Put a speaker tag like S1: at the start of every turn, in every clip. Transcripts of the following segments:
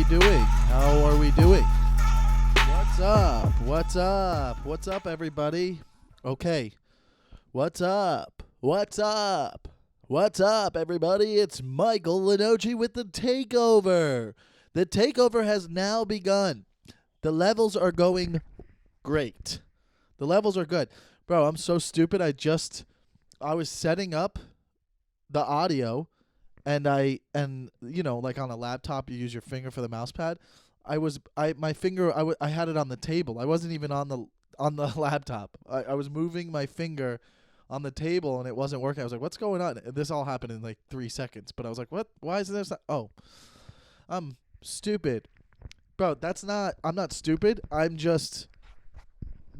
S1: doing? How are we doing? What's up? What's up? What's up, everybody? Okay. What's up? What's up? What's up, everybody? It's Michael Lenoci with the Takeover. The Takeover has now begun. The levels are going great. The levels are good. Bro, I'm so stupid. I was setting up the audio, and like on a laptop, you use your finger for the mouse pad. I had it on the table. I wasn't even on the laptop. I was moving my finger on the table, and it wasn't working. I was like, what's going on? And this all happened in like 3 seconds. But I was like, what? Why is this? Oh, I'm stupid. Bro, I'm not stupid.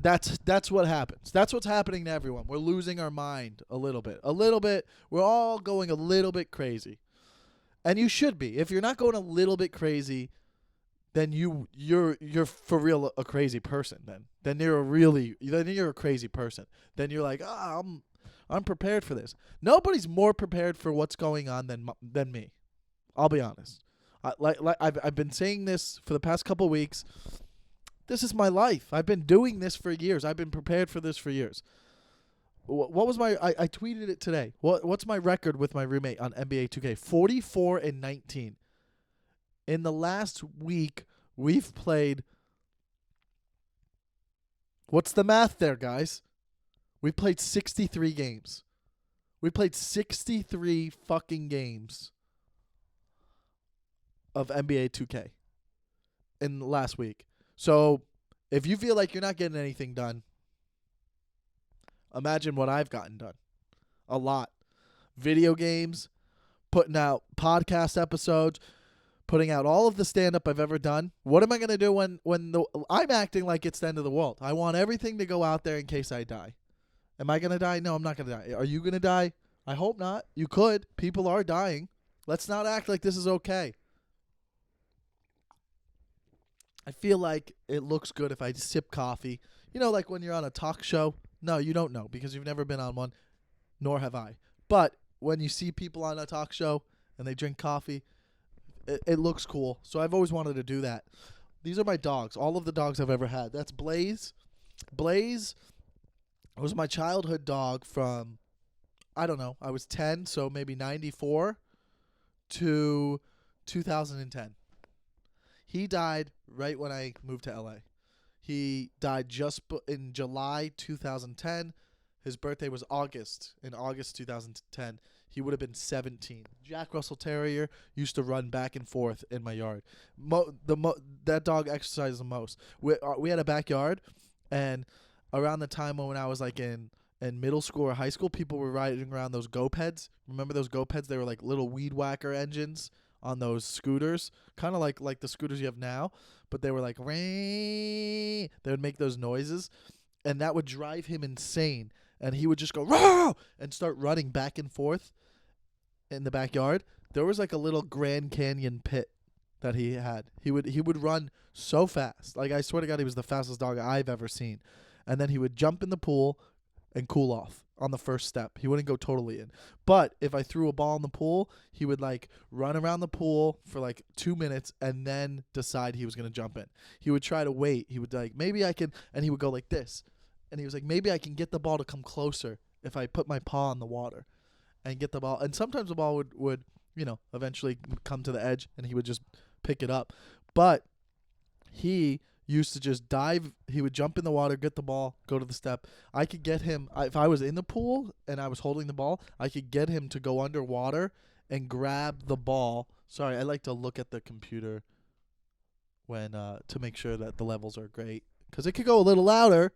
S1: That's what happens. That's what's happening to everyone. We're losing our mind a little bit. We're all going a little bit crazy. And you should be. If you're not going a little bit crazy, then you're for real a crazy person then. Then you're a crazy person. Then you're like, I'm prepared for this. Nobody's more prepared for what's going on than me. I'll be honest. I've been saying this for the past couple weeks. This is my life. I've been doing this for years. I've been prepared for this for years. What was I tweeted it today. What's my record with my roommate on NBA 2K? 44-19. In the last week, we've played. What's the math there, guys? We played 63 games. We played 63 fucking games of NBA 2K in the last week. So, if you feel like you're not getting anything done, imagine what I've gotten done. A lot. Video games, putting out podcast episodes, putting out all of the stand-up I've ever done. What am I going to do when I'm acting like it's the end of the world? I want everything to go out there in case I die. Am I going to die? No, I'm not going to die. Are you going to die? I hope not. You could. People are dying. Let's not act like this is okay. I feel like it looks good if I sip coffee. You know, like when you're on a talk show. No, you don't know because you've never been on one, nor have I. But when you see people on a talk show and they drink coffee, it looks cool. So I've always wanted to do that. These are my dogs. All of the dogs I've ever had. That's Blaze. Blaze was my childhood dog from, I don't know, I was 10, so maybe 94 to 2010. He died right when I moved to LA. He died just in July 2010. His birthday was in August 2010. He would have been 17. Jack Russell Terrier used to run back and forth in my yard. That dog exercised the most. We had a backyard, and around the time when I was like in middle school or high school, people were riding around those go-peds. Remember those go-peds? They were like little weed whacker engines on those scooters, kind of like the scooters you have now, but they were like, they would make those noises, and that would drive him insane, and he would just go, Rah! And start running back and forth in the backyard. There was like a little Grand Canyon pit that he had. He would run so fast. Like, I swear to God, he was the fastest dog I've ever seen. And then he would jump in the pool and cool off on the first step. He wouldn't go totally in. But if I threw a ball in the pool, he would like run around the pool for like 2 minutes and then decide he was going to jump in. He would try to wait. He would like, maybe I can, and he would go like this. And he was like, maybe I can get the ball to come closer if I put my paw in the water and get the ball. And sometimes the ball would eventually come to the edge and he would just pick it up. But he used to just dive. He would jump in the water, get the ball, go to the step. I could get him, if I was in the pool and I was holding the ball, I could get him to go underwater and grab the ball. Sorry, I like to look at the computer when to make sure that the levels are great, because it could go a little louder.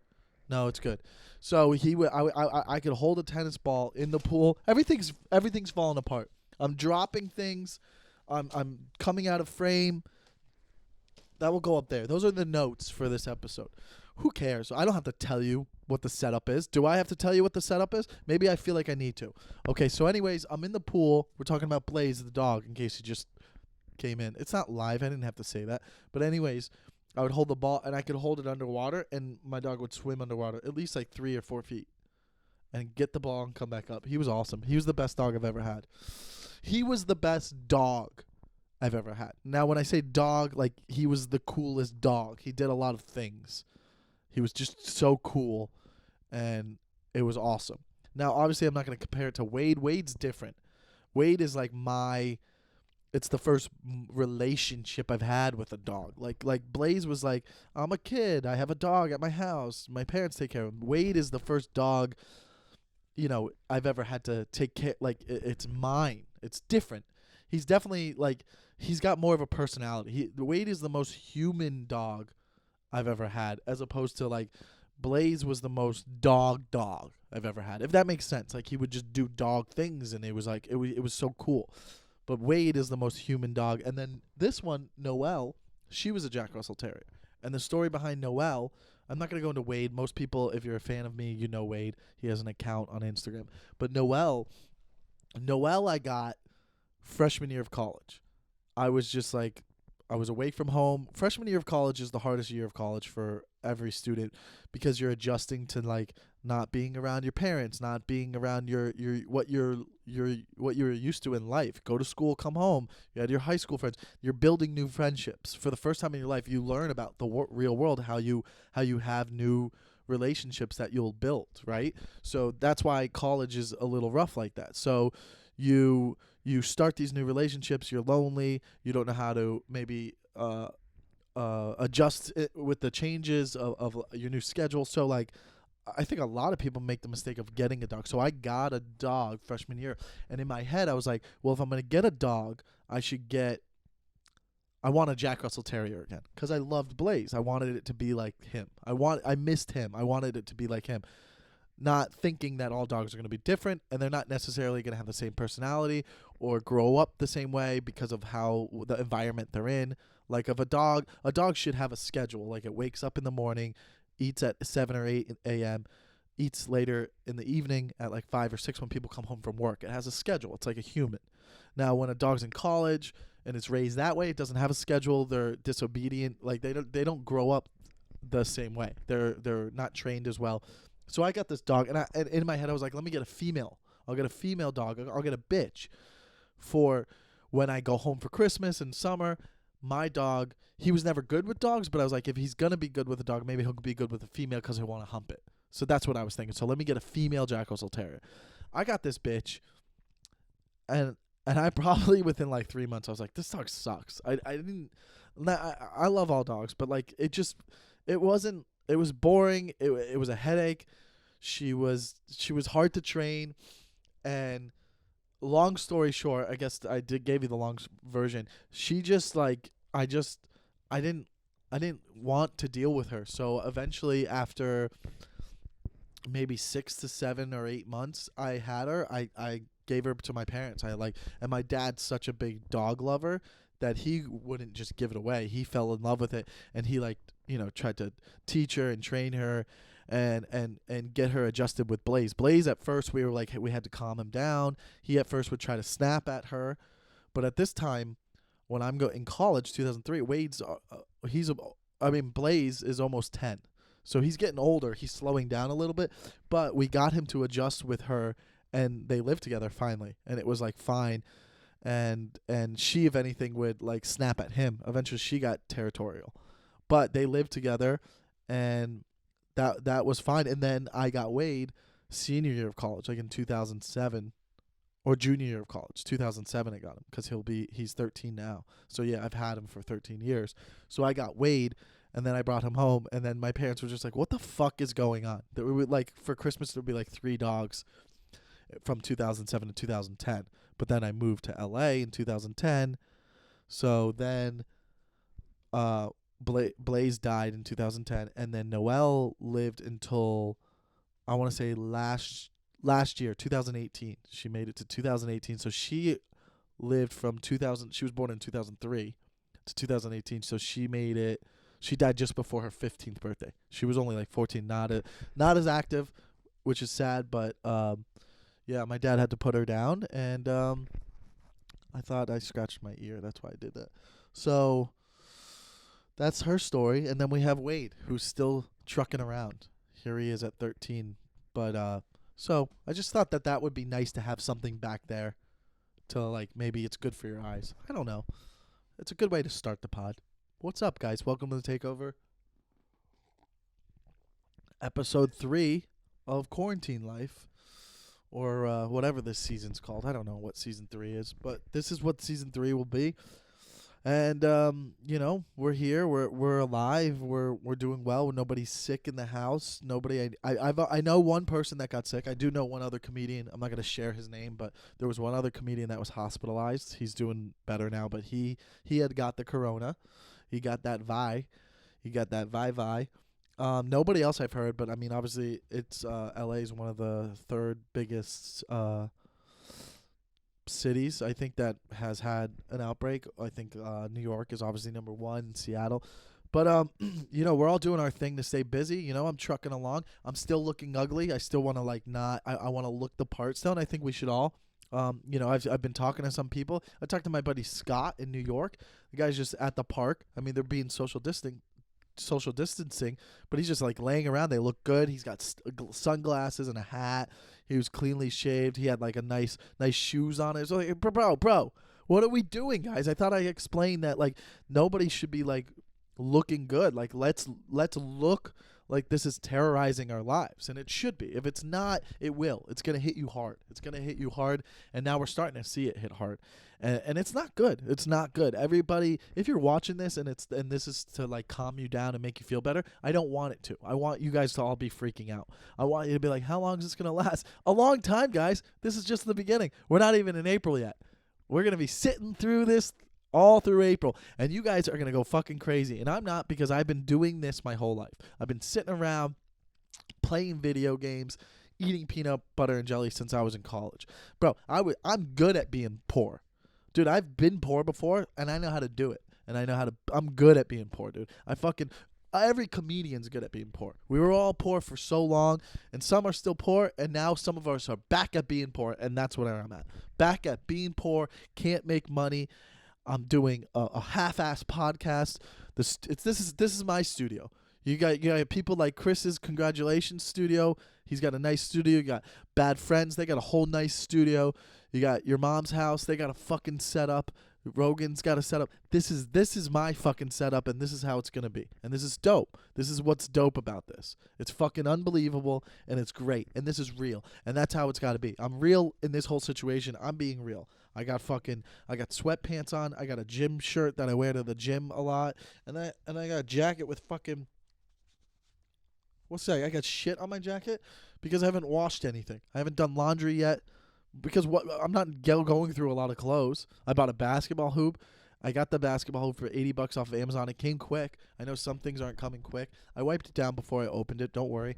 S1: No, it's good. So I could hold a tennis ball in the pool. Everything's falling apart. I'm dropping things. I'm coming out of frame. That will go up there. Those are the notes for this episode. Who cares? I don't have to tell you what the setup is. Do I have to tell you what the setup is? Maybe I feel like I need to. Okay, so anyways, I'm in the pool. We're talking about Blaze, the dog, in case you just came in. It's not live. I didn't have to say that. But anyways, I would hold the ball, and I could hold it underwater, and my dog would swim underwater at least like 3 or 4 feet and get the ball and come back up. He was awesome. He was the best dog I've ever had. He was the best dog I've ever had. Now, when I say dog, like, he was the coolest dog. He did a lot of things. He was just so cool, and it was awesome. Now, obviously, I'm not going to compare it to Wade. Wade's different. Wade is like it's the first relationship I've had with a dog. Like Blaze was like, I'm a kid. I have a dog at my house. My parents take care of him. Wade is the first dog, I've ever had to take care. Like, it's mine. It's different. He's definitely, like, he's got more of a personality. Wade is the most human dog I've ever had, as opposed to, like, Blaze was the most dog I've ever had. If that makes sense. Like, he would just do dog things, and it was like, it was so cool. But Wade is the most human dog. And then this one, Noelle, she was a Jack Russell Terrier. And the story behind Noelle, I'm not going to go into Wade. Most people, if you're a fan of me, you know Wade. He has an account on Instagram. But Noelle I got freshman year of college. I was just like, I was away from home. Freshman year of college is the hardest year of college for every student, because you're adjusting to, like, not being around your parents, not being around what you're used to in life. Go to school, come home. You had your high school friends. You're building new friendships for the first time in your life. You learn about the real world, how you have new relationships that you'll build, right? So that's why college is a little rough like that. So you start these new relationships. You're lonely. You don't know how to maybe adjust it with the changes of your new schedule. So, like, I think a lot of people make the mistake of getting a dog. So I got a dog freshman year, and in my head I was like, well, if I'm going to get a dog, I want a Jack Russell Terrier again, because I loved Blaze. I wanted it to be like him. I missed him. I wanted it to be like him. Not thinking that all dogs are going to be different, and they're not necessarily going to have the same personality or grow up the same way because of how the environment they're in. Like, of a dog should have a schedule. Like, it wakes up in the morning, eats at 7 or 8 a.m., eats later in the evening at like 5 or 6 when people come home from work. It has a schedule. It's like a human. Now, when a dog's in college and it's raised that way, it doesn't have a schedule. They're disobedient. Like, they don't grow up the same way. They're not trained as well. So I got this dog, and in my head I was like, let me get a female. I'll get a female dog. I'll get a bitch for when I go home for Christmas and summer. My dog, he was never good with dogs, but I was like, if he's going to be good with a dog, maybe he'll be good with a female because he'll want to hump it. So that's what I was thinking. So let me get a female Jack Russell Terrier. I got this bitch, and I probably within like 3 months, I was like, this dog sucks. I love all dogs, but like, it was boring. It was a headache. She was hard to train, and long story short, I guess I gave you the long version. She just, like, I didn't want to deal with her. So eventually, after maybe 6 to 7 or 8 months, I had her. I gave her to my parents. And my dad's such a big dog lover that he wouldn't just give it away. He fell in love with it, and he, like, tried to teach her and train her and get her adjusted with Blaze. Blaze, at first, we were like, we had to calm him down. He at first would try to snap at her, but at this time, when I'm in college, 2003, Blaze is almost 10, so he's getting older. He's slowing down a little bit, but we got him to adjust with her, and they lived together finally, and it was like fine. And she, if anything, would like snap at him. Eventually, she got territorial, but they lived together, and that was fine. And then I got Wade senior year of college, like in 2007, or junior year of college, 2007. I got him because he's 13 now. So yeah, I've had him for 13 years. So I got Wade, and then I brought him home, and then my parents were just like, "What the fuck is going on?" There were, like, for Christmas there would be like 3 dogs from 2007 to 2010. But then I moved to LA in 2010. So then Blaze died in 2010, and then Noelle lived until, I want to say, last year, 2018. She made it to 2018. So she lived from 2000. She was born in 2003 to 2018. So she made it. She died just before her 15th birthday. She was only like 14, not as active, which is sad, but yeah, my dad had to put her down, and I thought I scratched my ear. That's why I did that. So that's her story. And then we have Wade, who's still trucking around. Here he is at 13. But so I just thought that would be nice to have something back there to, like, maybe it's good for your eyes. I don't know. It's a good way to start the pod. What's up, guys? Welcome to the Takeover, episode 3 of Quarantine Life, or whatever this season's called. I don't know what season 3 is, but this is what season 3 will be. And we're here. We're alive. We're doing well. Nobody's sick in the house. Nobody. I know one person that got sick. I do know one other comedian. I'm not gonna share his name, but there was one other comedian that was hospitalized. He's doing better now, but he had got the corona. He got that vi. He got that vi. Nobody else I've heard, but I mean, obviously, it's LA is one of the third biggest cities I think that has had an outbreak. I think New York is obviously number 1, Seattle. But we're all doing our thing to stay busy. I'm trucking along. I'm still looking ugly. I still want to I want to look the part still, and I think we should all. I've been talking to some people. I talked to my buddy Scott in New York. The guy's just at the park. I mean, they're being social distancing, but he's just like laying around. They look good. He's got sunglasses and a hat. He was cleanly shaved. He had like a nice shoes on it. So like, bro, what are we doing, guys? I thought I explained that like nobody should be like looking good. Like let's look like this is terrorizing our lives, and it should be. If it's not, it will. It's gonna hit you hard. And now we're starting to see it hit hard, and it's not good. It's not good. Everybody, if you're watching this and this is to like calm you down and make you feel better, I don't want it to. I want you guys to all be freaking out. I want you to be like, how long is this gonna last? A long time, guys. This is just the beginning. We're not even in April yet. We're gonna be sitting through this all through April, and you guys are going to go fucking crazy. And I'm not, because I've been doing this my whole life. I've been sitting around playing video games, eating peanut butter and jelly since I was in college. Bro, I'm good at being poor. Dude, I've been poor before, and I know how to do it. And I'm good at being poor, dude. Every comedian's good at being poor. We were all poor for so long, and some are still poor, and now some of us are back at being poor, and that's where I'm at. Back at being poor, can't make money. I'm doing a half-ass podcast. This is my studio. You got people like Chris's Congratulations studio. He's got a nice studio. You got Bad Friends. They got a whole nice studio. You got Your Mom's House. They got a fucking setup. Rogan's got a setup. This is my fucking setup, and this is how it's gonna be. And this is dope. This is what's dope about this. It's fucking unbelievable, and it's great. And this is real. And that's how it's got to be. I'm real in this whole situation. I'm being real. I got sweatpants on. I got a gym shirt that I wear to the gym a lot, and I got a jacket with fucking. What's that? I got shit on my jacket because I haven't washed anything. I haven't done laundry yet because I'm not going through a lot of clothes. I bought a basketball hoop. I got the basketball hoop for $80 off of Amazon. It came quick. I know some things aren't coming quick. I wiped it down before I opened it. Don't worry.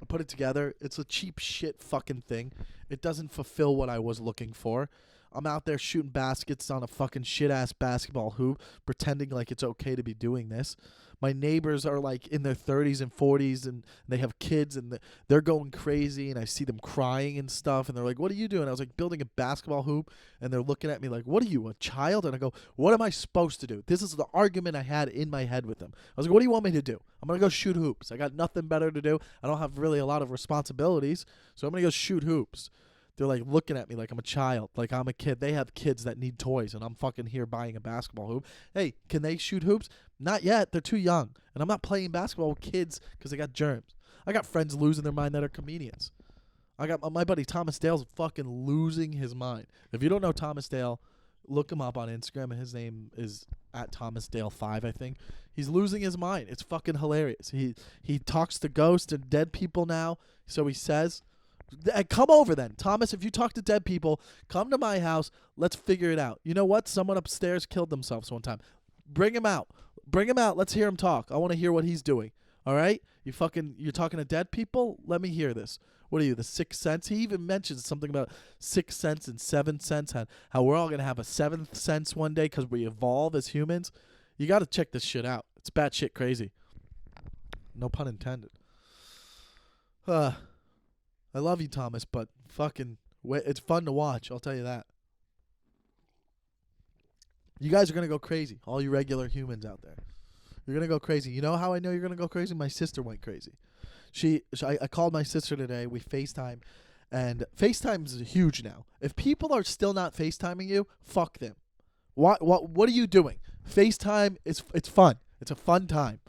S1: I put it together. It's a cheap shit fucking thing. It doesn't fulfill what I was looking for. I'm out there shooting baskets on a fucking shit-ass basketball hoop, pretending like it's okay to be doing this. My neighbors are like in their 30s and 40s, and they have kids, and they're going crazy, and I see them crying and stuff, and they're like, what are you doing? I was like, building a basketball hoop, and they're looking at me like, what are you, a child? And I go, what am I supposed to do? This is the argument I had in my head with them. I was like, what do you want me to do? I'm going to go shoot hoops. I got nothing better to do. I don't have really a lot of responsibilities, so I'm going to go shoot hoops. They're like looking at me like I'm a child, like I'm a kid. They have kids that need toys, and I'm fucking here buying a basketball hoop. Hey, can they shoot hoops? Not yet. They're too young. And I'm not playing basketball with kids because they got germs. I got friends losing their mind that are comedians. I got my buddy Thomas Dale's fucking losing his mind. If you don't know Thomas Dale, look him up on Instagram, and his name is at ThomasDale5, I think. He's losing his mind. It's fucking hilarious. He talks to ghosts and dead people now, so he says. Come over then. Thomas, if you talk to dead people, come to my house. Let's figure it out. You know what? Someone upstairs killed themselves one time. Bring him out. Bring him out. Let's hear him talk. I want to hear what he's doing. All right? You're talking to dead people? Let me hear this. What are you, the sixth sense? He even mentions something about sixth sense and seventh sense, how we're all going to have a seventh sense one day because we evolve as humans. You got to check this shit out. It's batshit crazy. No pun intended. I love you, Thomas, but fucking, it's fun to watch. I'll tell you that. You guys are going to go crazy, all you regular humans out there. You're going to go crazy. You know how I know you're going to go crazy? My sister went crazy. I called my sister today. We FaceTime, and FaceTime is huge now. If people are still not FaceTiming you, fuck them. What are you doing? FaceTime it's fun. It's a fun time.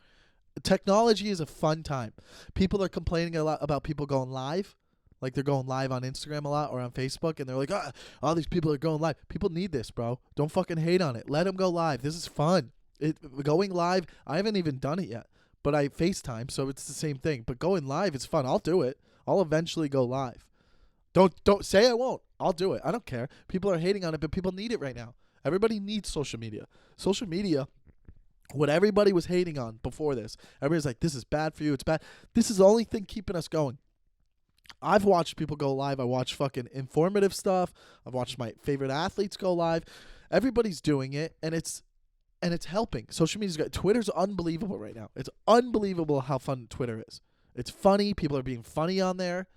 S1: Technology is a fun time. People are complaining a lot about people going live. Like they're going live on Instagram a lot or on Facebook, and they're like, all these people are going live. People need this, bro. Don't fucking hate on it. Let them go live. This is fun. Going live, I haven't even done it yet, but I FaceTime, so it's the same thing. But going live is fun. I'll do it. I'll eventually go live. Don't say I won't. I'll do it. I don't care. People are hating on it, but people need it right now. Everybody needs social media. Social media, what everybody was hating on before this, everybody's like, this is bad for you. It's bad. This is the only thing keeping us going. I've watched people go live. I watch fucking informative stuff. I've watched my favorite athletes go live. Everybody's doing it, and it's helping. Social media's good. Twitter's unbelievable right now. It's unbelievable how fun Twitter is. It's funny. People are being funny on there.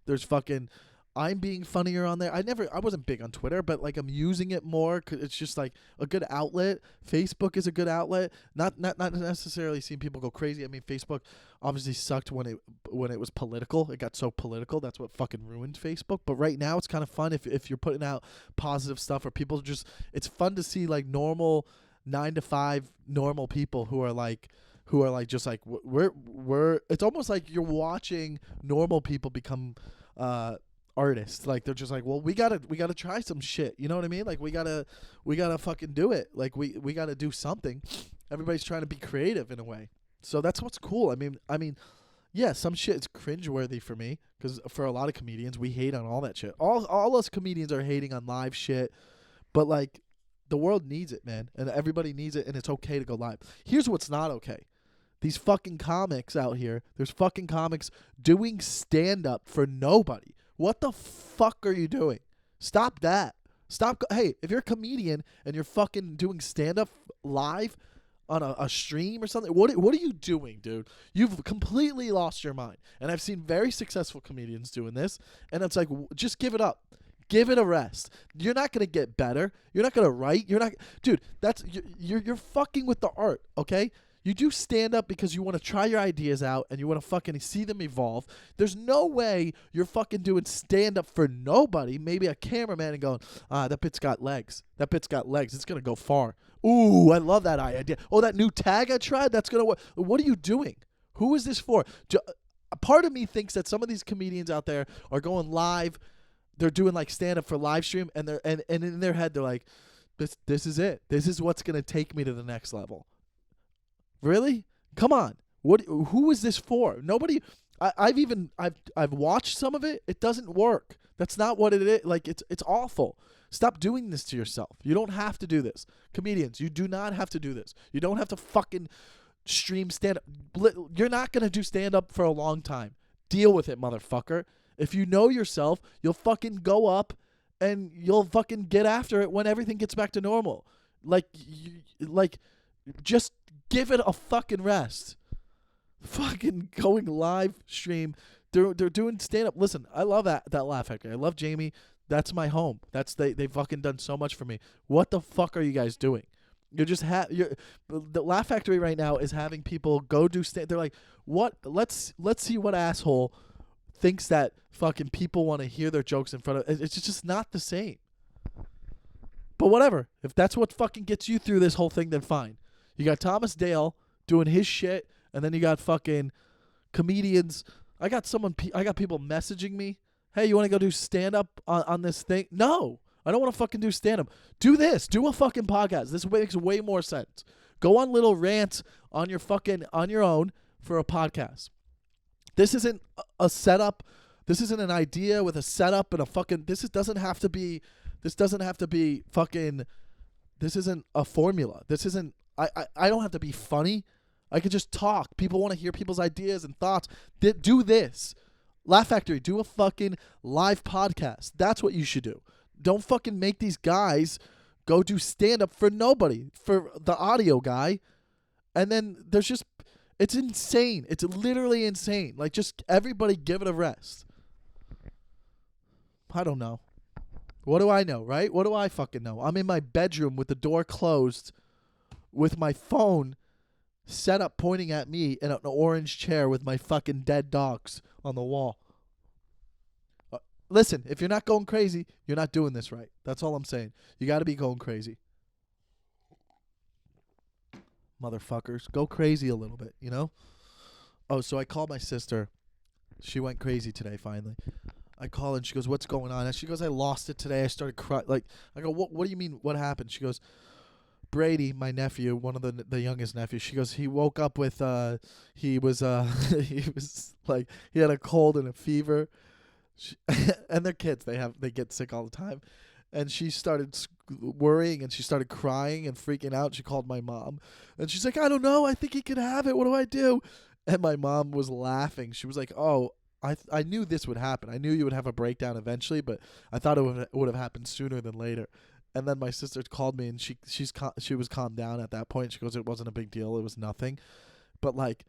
S1: There's fucking I'm being funnier on there. I wasn't big on Twitter, but like I'm using it more 'cause it's just like a good outlet. Facebook is a good outlet. Not necessarily seeing people go crazy. I mean, Facebook obviously sucked when it was political. It got so political. That's what fucking ruined Facebook. But right now it's kind of fun if you're putting out positive stuff or people just it's fun to see like normal 9 to 5 normal people who are like just like we're it's almost like you're watching normal people become artists. Like they're just like, well, we gotta try some shit, you know what I mean? Like we gotta fucking do it. Like we gotta do something. Everybody's trying to be creative in a way, so that's what's cool. I mean yeah, some shit is cringeworthy for me because for a lot of comedians we hate on all that shit. All us comedians are hating on live shit, but like the world needs it, man, and everybody needs it, and it's okay to go live. Here's what's not okay. These fucking comics out here, there's fucking comics doing stand-up for nobody. What the fuck are you doing? Stop that. Hey, if you're a comedian and you're fucking doing stand-up live on a stream or something, what are you doing, dude? You've completely lost your mind. And I've seen very successful comedians doing this, and it's like, just give it up. Give it a rest. You're not going to get better. You're not going to write. Dude, you're fucking with the art, okay? You do stand up because you want to try your ideas out and you want to fucking see them evolve. There's no way you're fucking doing stand up for nobody, maybe a cameraman, and going, that bit's got legs. That bit's got legs. It's going to go far. Ooh, I love that idea. Oh, that new tag I tried, that's going to work. What are you doing? Who is this for? A part of me thinks that some of these comedians out there are going live. They're doing like stand up for live stream and in their head they're like, this is it. This is what's going to take me to the next level. Really? Come on. Who is this for? Nobody. I've watched some of it. It doesn't work. That's not what it is. Like it's awful. Stop doing this to yourself. You don't have to do this. Comedians, you do not have to do this. You don't have to fucking stream stand up. You're not going to do stand up for a long time. Deal with it, motherfucker. If you know yourself, you'll fucking go up and you'll fucking get after it when everything gets back to normal. Just give it a fucking rest. Fucking going live stream. They're doing stand up. Listen, I love that Laugh Factory. I love Jamie. That's my home. They fucking done so much for me. What the fuck are you guys doing? You're just the Laugh Factory right now is having people go do stand. They're like, what? Let's see what asshole thinks that fucking people want to hear their jokes in front of. It's just not the same. But whatever. If that's what fucking gets you through this whole thing, then fine. You got Thomas Dale doing his shit, and then you got fucking comedians. I got people messaging me, hey, you want to go do stand-up on this thing? No, I don't want to fucking do stand-up. Do this. Do a fucking podcast. This makes way more sense. Go on little rants on your own for a podcast. This isn't a setup. This isn't an idea with a setup and a fucking. This doesn't have to be fucking. This isn't a formula. This isn't. I don't have to be funny. I could just talk. People want to hear people's ideas and thoughts. Do this. Laugh Factory, do a fucking live podcast. That's what you should do. Don't fucking make these guys go do stand-up for nobody, for the audio guy. And then there's just, it's insane. It's literally insane. Like, just everybody give it a rest. I don't know. What do I know, right? What do I fucking know? I'm in my bedroom with the door closed, with my phone set up pointing at me in an orange chair with my fucking dead dogs on the wall. Listen, if you're not going crazy, you're not doing this right. That's all I'm saying. You got to be going crazy. Motherfuckers. Go crazy a little bit, you know? Oh, so I called my sister. She went crazy today, finally. I call and she goes, "What's going on?" And she goes, "I lost it today. I started crying." Like, I go, What do you mean? What happened?" She goes, "Brady, my nephew, one of the youngest nephews." She goes, "He woke up with he was he was like he had a cold and a fever." And they're kids. They get sick all the time. And she started worrying and she started crying and freaking out. She called my mom and she's like, "I don't know. I think he could have it. What do I do?" And my mom was laughing. She was like, "Oh, I knew this would happen. I knew you would have a breakdown eventually, but I thought it would have happened sooner than later." And then my sister called me and she was calmed down at that point. She goes, "It wasn't a big deal. It was nothing." But like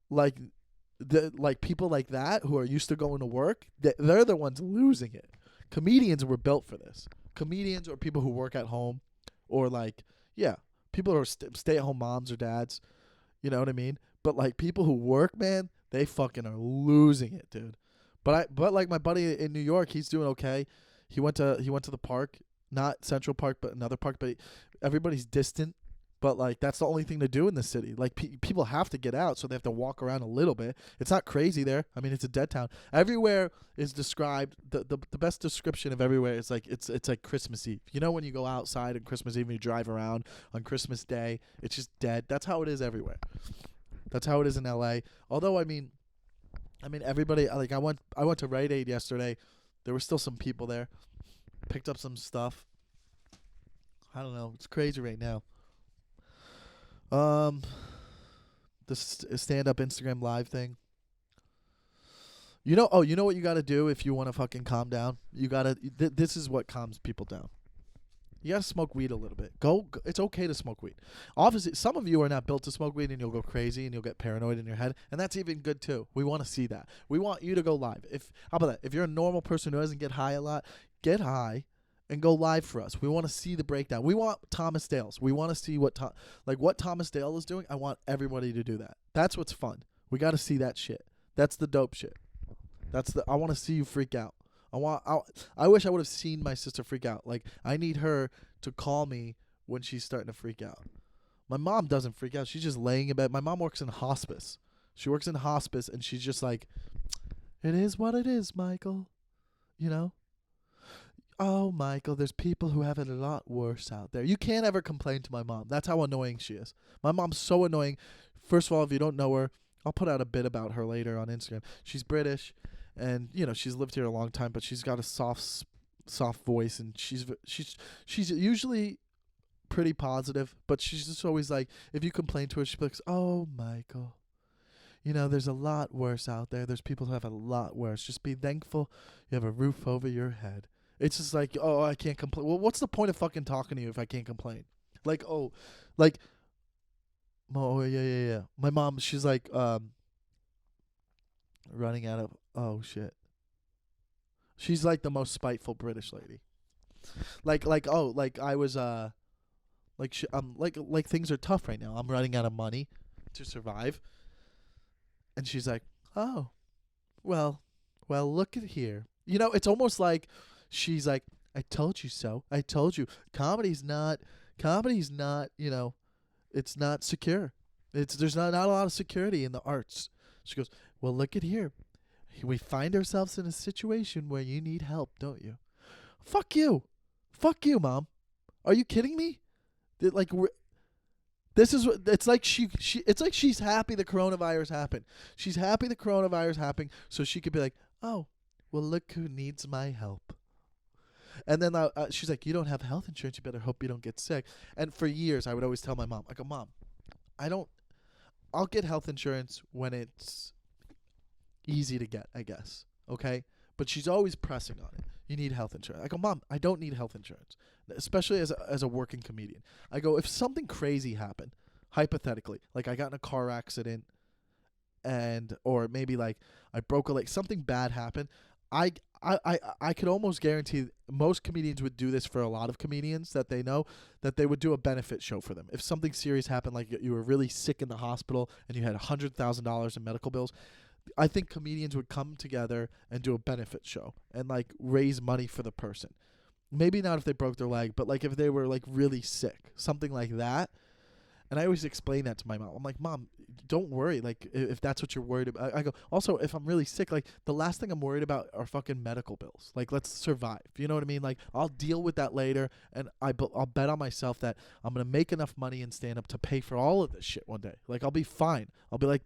S1: like people like that who are used to going to work, they're the ones losing it. Comedians were built for this. Comedians or people who work at home, or like, yeah, people who are stay-at-home moms or dads. You know what I mean? But like people who work, man, they fucking are losing it, dude. But like my buddy in New York, he's doing okay. He went to the park, not Central Park, but another park. But everybody's distant. But like that's the only thing to do in the city. Like people have to get out, so they have to walk around a little bit. It's not crazy there. I mean, it's a dead town. Everywhere is described. The best description of everywhere is like it's like Christmas Eve. You know when you go outside on Christmas Eve and you drive around on Christmas Day, it's just dead. That's how it is everywhere. That's how it is in L.A. Although I mean everybody, like I went to Rite Aid yesterday. There were still some people there. Picked up some stuff. I don't know. It's crazy right now. The stand-up Instagram live thing. You know what you got to do if you want to fucking calm down? You got to this is what calms people down. You got to smoke weed a little bit. Go, it's okay to smoke weed. Obviously, some of you are not built to smoke weed and you'll go crazy and you'll get paranoid in your head, and that's even good too. We want to see that. We want you to go live. How about that? If you're a normal person who doesn't get high a lot, get high and go live for us. We want to see the breakdown. We want Thomas Dale's. We want to see what Thomas Dale is doing. I want everybody to do that. That's what's fun. We got to see that shit. That's the dope shit. I want to see you freak out. I wish I would have seen my sister freak out. Like, I need her to call me when she's starting to freak out. My mom doesn't freak out. She's just laying in bed. My mom works in hospice. She works in hospice, and she's just like, "It is what it is, Michael." You know? "Oh, Michael, there's people who have it a lot worse out there." You can't ever complain to my mom. That's how annoying she is. My mom's so annoying. First of all, if you don't know her, I'll put out a bit about her later on Instagram. She's British, and she's lived here a long time, but she's got a soft voice, and she's usually pretty positive, but she's just always like, if you complain to her, she'll be like, "Oh, Michael, there's a lot worse out there. There's people who have a lot worse. Just be thankful you have a roof over your head." It's just like, "Oh, I can't complain." Well, what's the point of fucking talking to you if I can't complain? Like, oh, yeah. My mom, she's like, running out of, oh shit. She's like the most spiteful British lady. Like I was, like things are tough right now. I'm running out of money to survive. And she's like, "Oh, well, look at here." It's almost like she's like, "I told you so. I told you. Comedy's not, it's not secure. There's not a lot of security in the arts." She goes, "Well, look at here. We find ourselves in a situation where you need help, don't you?" Fuck you. Fuck you, Mom. Are you kidding me? This is what it's like. It's like she's happy the coronavirus happened. She's happy the coronavirus happened, so she could be like, "Oh, well, look who needs my help." And then she's like, "You don't have health insurance. You better hope you don't get sick." And for years, I would always tell my mom, I go, "Mom, I'll get health insurance when it's easy to get, I guess. Okay?" But she's always pressing on it. "You need health insurance." I go, "Mom, I don't need health insurance, especially as a working comedian." I go, "If something crazy happened, hypothetically, like I got in a car accident or maybe like I broke a leg, something bad happened, I could almost guarantee most comedians would do this for a lot of comedians that they know, that they would do a benefit show for them. If something serious happened, like you were really sick in the hospital and you had $100,000 in medical bills, I think comedians would come together and do a benefit show and like raise money for the person. Maybe not if they broke their leg, but like if they were like really sick, something like that. And I always explain that to my mom. I'm like, Mom, don't worry. Like, if that's what you're worried about. I go, also, if I'm really sick, like, the last thing I'm worried about are fucking medical bills. Like, let's survive. You know what I mean? Like, I'll deal with that later. And I'll bet on myself that I'm going to make enough money in stand-up to pay for all of this shit one day. Like, I'll be fine. I'll be like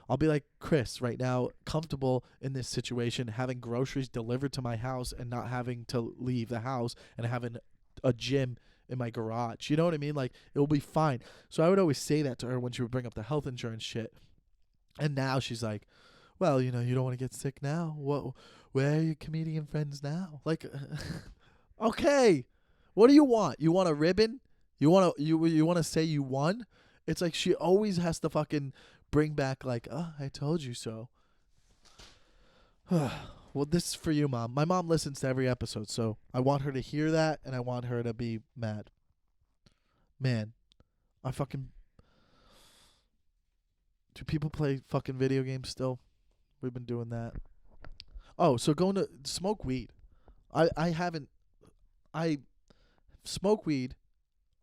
S1: I'll be like Chris right now, comfortable in this situation, having groceries delivered to my house and not having to leave the house and having a gym in my garage. You know what I mean? Like, it will be fine. So I would always say that to her when she would bring up the health insurance shit. And now she's like, well, you don't want to get sick now. Where are your comedian friends now? Like, okay, what do you want? You want a ribbon? You want to say you won? It's like she always has to fucking bring back like, oh, I told you so. Well, this is for you, Mom. My mom listens to every episode, so I want her to hear that, and I want her to be mad. Man, do people play fucking video games still? We've been doing that. Oh, so going to smoke weed. I smoke weed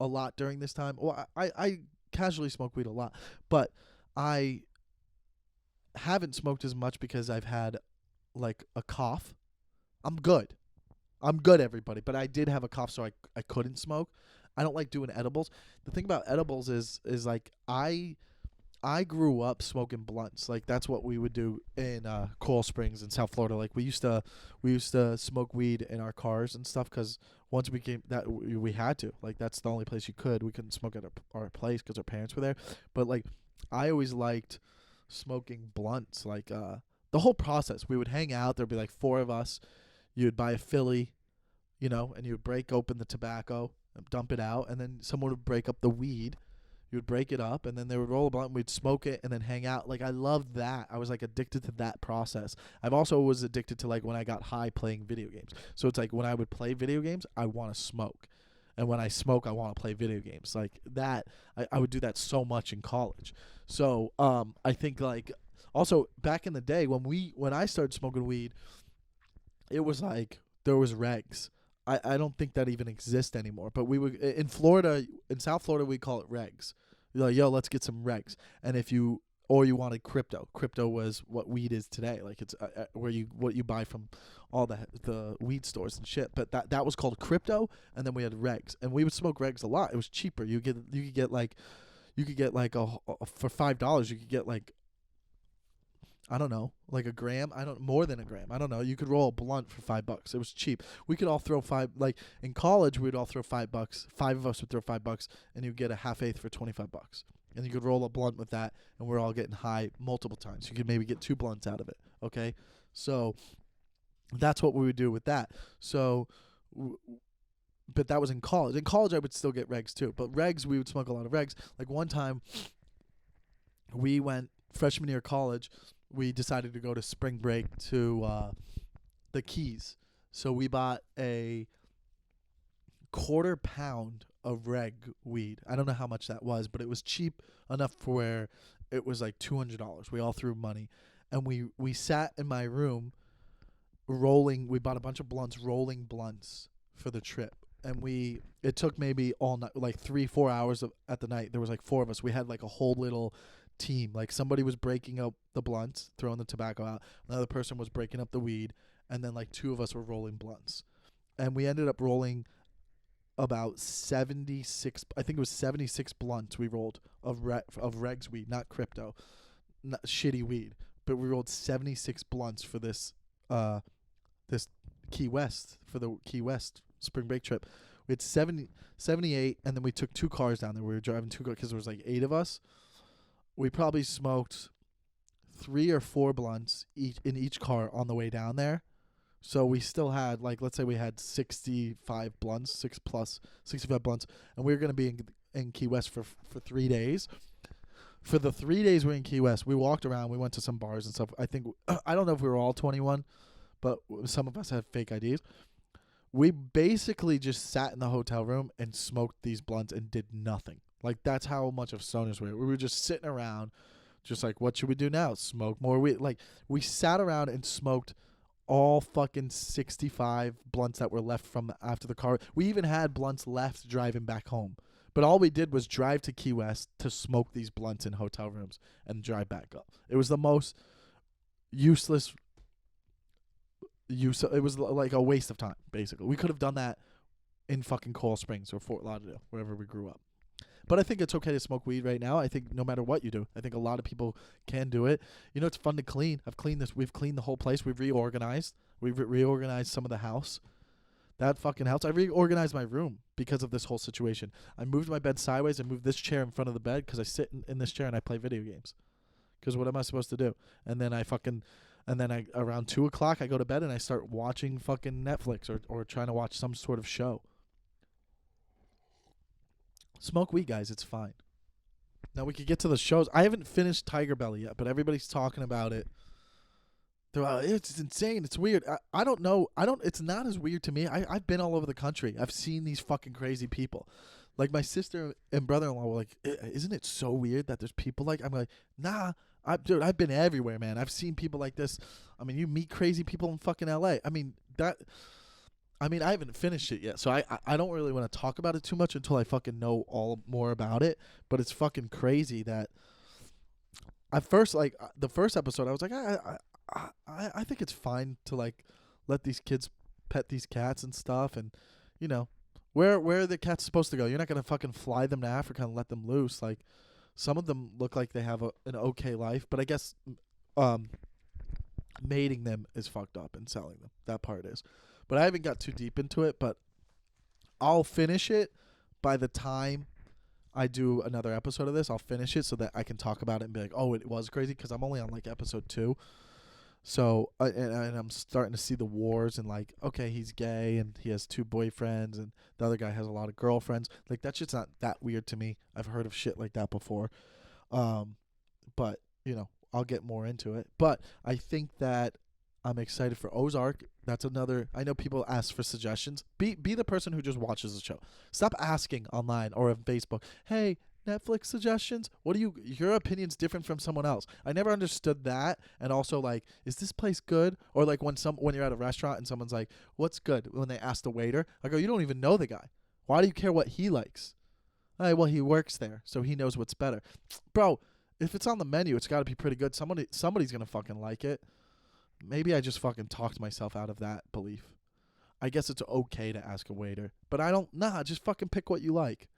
S1: a lot during this time. Well, I casually smoke weed a lot, but I haven't smoked as much because I've had like a cough. I'm good, everybody, but I did have a cough, so I couldn't smoke. I don't like doing edibles. The thing about edibles is like I grew up smoking blunts. Like, that's what we would do in Coral Springs in South Florida. Like, we used to smoke weed in our cars and stuff, because once we came that we had to. Like, that's the only place you could. We couldn't smoke at our place because our parents were there. But like, I always liked smoking blunts. Like, the whole process. We would hang out. There'd be like 4 of us. You'd buy a Philly, and you would break open the tobacco and dump it out, and then someone would break up the weed. You would break it up, and then they would roll a blunt, and we'd smoke it, and then hang out. Like, I loved that. I was, like, addicted to that process. I've also was addicted to, like, when I got high playing video games. So it's like when I would play video games, I want to smoke. And when I smoke, I want to play video games. Like, that, I would do that so much in college. So I think, like, also, back in the day, when I started smoking weed, it was, like, there was regs. I don't think that even exists anymore. But we would in Florida, in South Florida, we call it regs. You're like, yo, let's get some regs. And if you wanted crypto. Crypto was what weed is today. Like, it's what you buy from all the weed stores and shit. But that was called crypto, and then we had regs, and we would smoke regs a lot. It was cheaper. You could get like for $5 you could get like, I don't know, like a gram. More than a gram. I don't know. You could roll a blunt for $5. It was cheap. We could all throw like in college, we'd all throw $5. 5 of us would throw $5, and you'd get a half-eighth for $25. And you could roll a blunt with that, and we're all getting high multiple times. You could maybe get 2 blunts out of it. Okay, so that's what we would do with that. So, but that was in college. In college, I would still get regs too. But regs, we would smoke a lot of regs. Like, one time, we went freshman year of college. We decided to go to spring break to the Keys. So we bought a quarter pound of reg weed. I don't know how much that was, but it was cheap enough for where it was like $200. We all threw money. And we sat in my room rolling. We bought a bunch of blunts, rolling blunts for the trip. And it took maybe all night, like 3-4 hours at the night. There was like 4 of us. We had like a whole little team. Like, somebody was breaking up the blunts, throwing the tobacco out. Another person was breaking up the weed, and then like 2 of us were rolling blunts. And we ended up rolling about 76. I think it was 76 blunts we rolled of regs weed, not crypto, not shitty weed. But we rolled 76 blunts for this Key West, for the Key West spring break trip. We had 78, and then we took 2 cars down there. We were driving 2 cars because there was like 8 of us. We probably smoked 3 or 4 blunts in each car on the way down there. So we still had, like, let's say we had 65 blunts, 65 blunts, and we were going to be in Key West for 3 days. For the 3 days we were in Key West, we walked around, we went to some bars and stuff. I don't know if we were all 21, but some of us had fake IDs. We basically just sat in the hotel room and smoked these blunts and did nothing. Like, that's how much of stoners we were. We were just sitting around, just like, what should we do now? Smoke more weed. Like, we sat around and smoked all fucking 65 blunts that were left from after the car. We even had blunts left driving back home. But all we did was drive to Key West to smoke these blunts in hotel rooms and drive back up. It was the most useless use. It was like a waste of time, basically. We could have done that in fucking Coral Springs or Fort Lauderdale, wherever we grew up. But I think it's okay to smoke weed right now. I think no matter what you do, I think a lot of people can do it. You know, it's fun to clean. I've cleaned this. We've cleaned the whole place. We've reorganized. We've reorganized some of the house. That fucking house. I reorganized my room because of this whole situation. I moved my bed sideways. I moved this chair in front of the bed because I sit in this chair and I play video games. Because what am I supposed to do? And then around 2 o'clock I go to bed and I start watching fucking Netflix or trying to watch some sort of show. Smoke weed, guys. It's fine. Now we could get to the shows. I haven't finished Tiger Belly yet, but everybody's talking about it. They're like, it's insane. It's weird. I don't know. It's not as weird to me. I've been all over the country. I've seen these fucking crazy people. Like my sister and brother-in-law were like, isn't it so weird that there's people like? I'm like, nah. Dude, I've been everywhere, man. I've seen people like this. I mean, you meet crazy people in fucking L.A. I haven't finished it yet, so I don't really want to talk about it too much until I fucking know all more about it. But it's fucking crazy that at first, like the first episode, I was like, I think it's fine to like let these kids pet these cats and stuff, and you know, where are the cats supposed to go? You're not gonna fucking fly them to Africa and let them loose. Like some of them look like they have an okay life, but I guess mating them is fucked up and selling them. That part is. But I haven't got too deep into it, but I'll finish it by the time I do another episode of this. I'll finish it so that I can talk about it and be like, oh, it was crazy, because I'm only on like episode 2. So, and I'm starting to see the wars and like, okay, he's gay and he has 2 boyfriends and the other guy has a lot of girlfriends. Like that shit's not that weird to me. I've heard of shit like that before. But, you know, I'll get more into it. But I think that I'm excited for Ozark. That's another. I know people ask for suggestions. Be the person who just watches the show. Stop asking online or on Facebook, hey, Netflix suggestions? What do your opinion's different from someone else. I never understood that. And also, like, is this place good? Or like when you're at a restaurant and someone's like, what's good? When they ask the waiter, I go, you don't even know the guy. Why do you care what he likes? Well, he works there, so he knows what's better. Bro, if it's on the menu, it's got to be pretty good. Somebody's going to fucking like it. Maybe I just fucking talked myself out of that belief. I guess it's okay to ask a waiter. But just fucking pick what you like.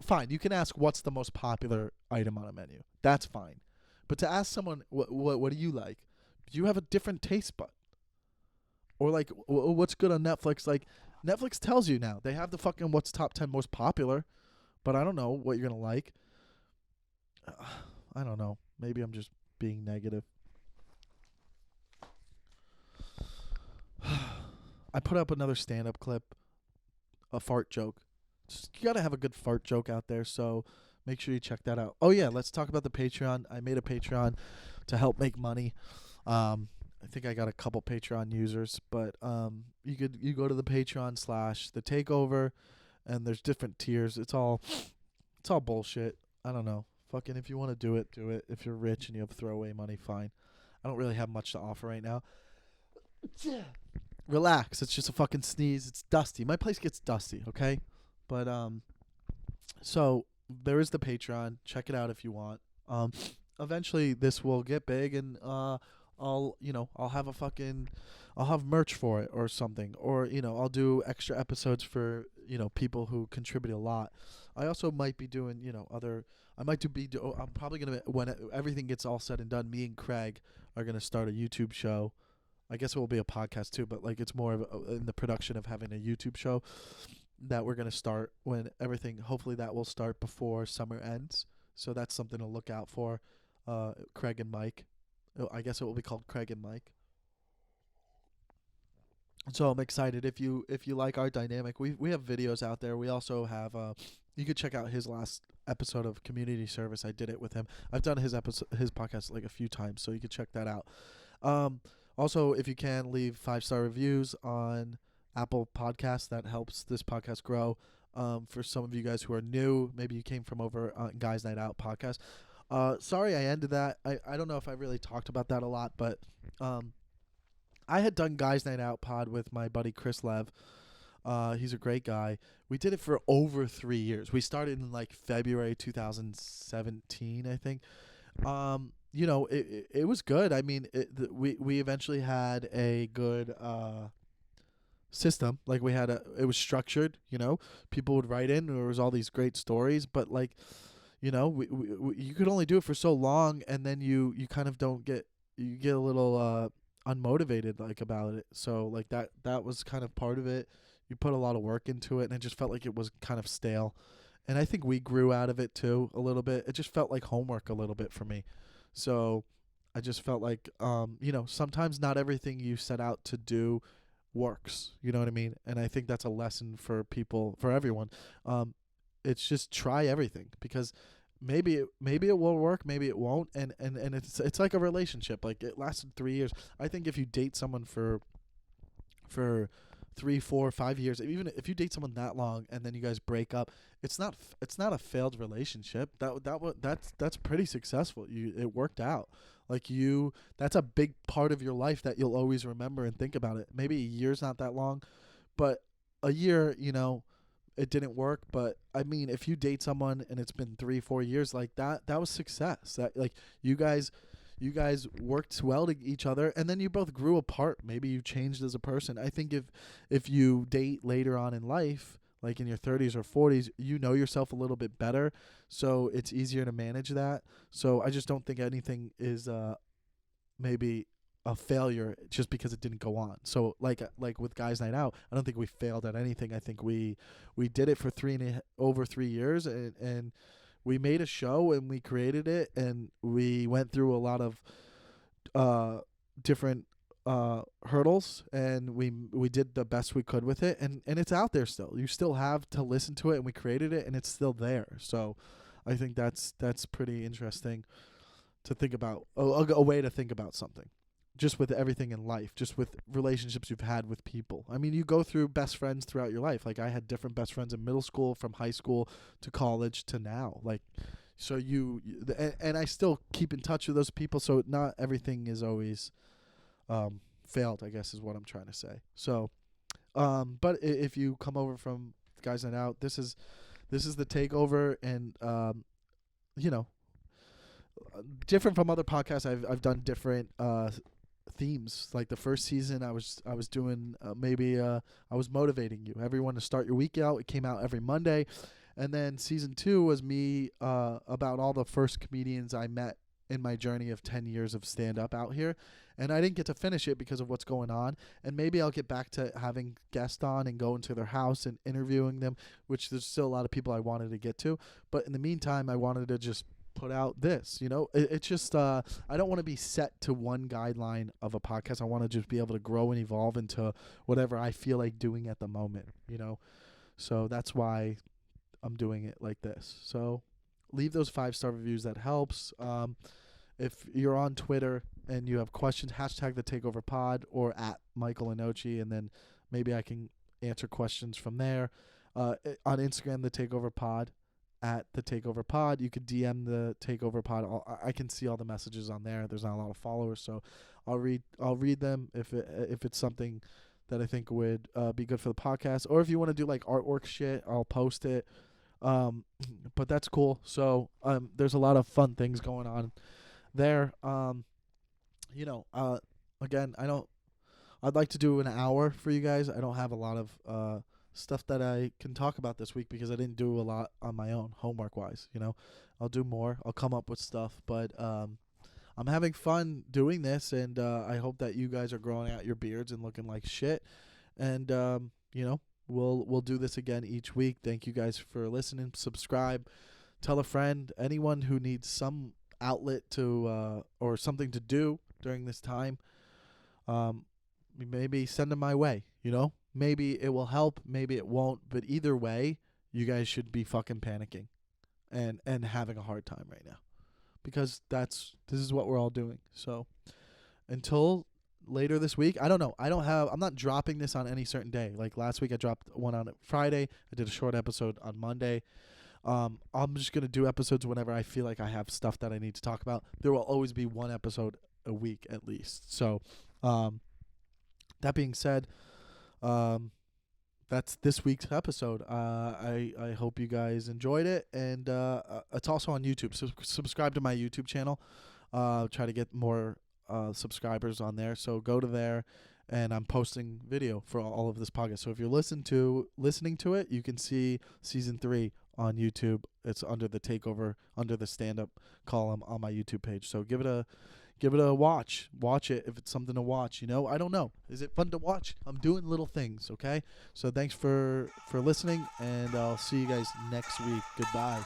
S1: Fine, you can ask what's the most popular item on a menu. That's fine. But to ask someone, what do you like? Do you have a different taste bud? Or like, what's good on Netflix? Like, Netflix tells you now. They have the fucking what's top 10 most popular. But I don't know what you're going to like. I don't know. Maybe I'm just being negative. I put up another stand-up clip, a fart joke. You got to have a good fart joke out there, so make sure you check that out. Oh, yeah, let's talk about the Patreon. I made a Patreon to help make money. I think I got a couple Patreon users, but you go to the Patreon / the Takeover, and there's different tiers. It's all bullshit. I don't know. Fucking if you want to do it, do it. If you're rich and you have throwaway money, fine. I don't really have much to offer right now. Relax. It's just a fucking sneeze. It's dusty. My place gets dusty, okay? But so there is the Patreon. Check it out if you want. Eventually this will get big, and I'll have merch for it or something, or I'll do extra episodes for people who contribute a lot. I also might be doing I'm probably gonna, when everything gets all said and done, me and Craig are gonna start a YouTube show. I guess it will be a podcast too, but like it's more of in the production of having a YouTube show that we're going to start when everything, hopefully that will start before summer ends. So that's something to look out for. Craig and Mike. I guess it will be called Craig and Mike. So I'm excited. If you like our dynamic, we have videos out there. We also have you could check out his last episode of Community Service. I did it with him. I've done his podcast like a few times, so you could check that out. Also, if you can, leave 5-star reviews on Apple Podcasts. That helps this podcast grow. For some of you guys who are new, maybe you came from over Guys Night Out podcast. Sorry I ended that. I don't know if I really talked about that a lot, but I had done Guys Night Out pod with my buddy Chris Lev. He's a great guy. We did it for over 3 years. We started in like February 2017, I think. It was good. I mean, we eventually had a good system. Like it was structured. People would write in. There was all these great stories, but like, you could only do it for so long, and then you kind of don't get you get a little unmotivated like about it. So like that was kind of part of it. You put a lot of work into it, and it just felt like it was kind of stale. And I think we grew out of it too a little bit. It just felt like homework a little bit for me. So I just felt like sometimes not everything you set out to do works. You know what I mean? And I think that's a lesson for people, for everyone. It's just try everything, because maybe it will work, maybe it won't, and it's like a relationship. Like, it lasted 3 years. I think if you date someone for 3, 4, 5 years, even if you date someone that long and then you guys break up, it's not a failed relationship. That's pretty successful. It worked out. Like, that's a big part of your life that you'll always remember and think about it. Maybe a year's not that long, but a year, it didn't work. But I mean, if you date someone and it's been 3, 4 years, like that was success. That, like, you guys worked well to each other, and then you both grew apart. Maybe you changed as a person. I think if you date later on in life, like in your 30s or 40s, you know yourself a little bit better, so it's easier to manage that. So I just don't think anything is maybe a failure just because it didn't go on. So like with Guys Night Out, I don't think we failed at anything. I think we did it for over 3 years, and we made a show and we created it, and we went through a lot of different hurdles, and we did the best we could with it, and it's out there still. You still have to listen to it, and we created it, and it's still there. So I think that's pretty interesting to think about, a way to think about something. Just with everything in life, just with relationships you've had with people. I mean, you go through best friends throughout your life. Like, I had different best friends in middle school, from high school to college to now. Like, so and I still keep in touch with those people. So not everything is always failed, I guess, is what I'm trying to say. So, but if you come over from Guys Night Out, this is the Takeover, and different from other podcasts. I've done different themes. Like, the first season, I was doing I was motivating you, everyone, to start your week out. It came out every Monday. And then season 2 was me about all the first comedians I met in my journey of 10 years of stand-up out here. And I didn't get to finish it because of what's going on. And maybe I'll get back to having guests on and going to their house and interviewing them, which there's still a lot of people I wanted to get to. But in the meantime, I wanted to just put out this. It's just I don't want to be set to one guideline of a podcast. I want to just be able to grow and evolve into whatever I feel like doing at the moment. So that's why I'm doing it like this. So leave those 5-star reviews. That helps. If you're on Twitter and you have questions, hashtag the Takeover Pod, or at Michael Lenoci, and then maybe I can answer questions from there. On Instagram, the Takeover Pod, at the Takeover Pod. You could DM the Takeover Pod. I can see all the messages on there. There's not a lot of followers, so I'll read them if it's something that I think would be good for the podcast. Or if you want to do like artwork shit, I'll post it. But that's cool. So there's a lot of fun things going on there. Again, I'd like to do an hour for you guys. I don't have a lot of stuff that I can talk about this week because I didn't do a lot on my own, homework wise. I'll do more. I'll come up with stuff, but I'm having fun doing this, and I hope that you guys are growing out your beards and looking like shit. And we'll do this again each week. Thank you guys for listening. Subscribe, tell a friend, anyone who needs some outlet to or something to do during this time. Maybe send them my way. Maybe it will help, maybe it won't, but either way, you guys should be fucking panicking and having a hard time right now, because this is what we're all doing. So until later this week, I don't know. I'm not dropping this on any certain day. Like last week, I dropped one on Friday. I did a short episode on Monday. I'm just going to do episodes whenever I feel like I have stuff that I need to talk about. There will always be one episode a week at least. So that being said, that's this week's episode. I hope you guys enjoyed it, and it's also on YouTube. So subscribe to my YouTube channel. Try to get more subscribers on there. So go to there, and I'm posting video for all of this podcast. So if you're listening to it, you can see season 3 on YouTube. It's under the Takeover, under the stand-up column on my YouTube page. So give it a watch. Watch it if it's something to watch. You know, I don't know. Is it fun to watch? I'm doing little things. Okay. So thanks for listening, and I'll see you guys next week. Goodbye.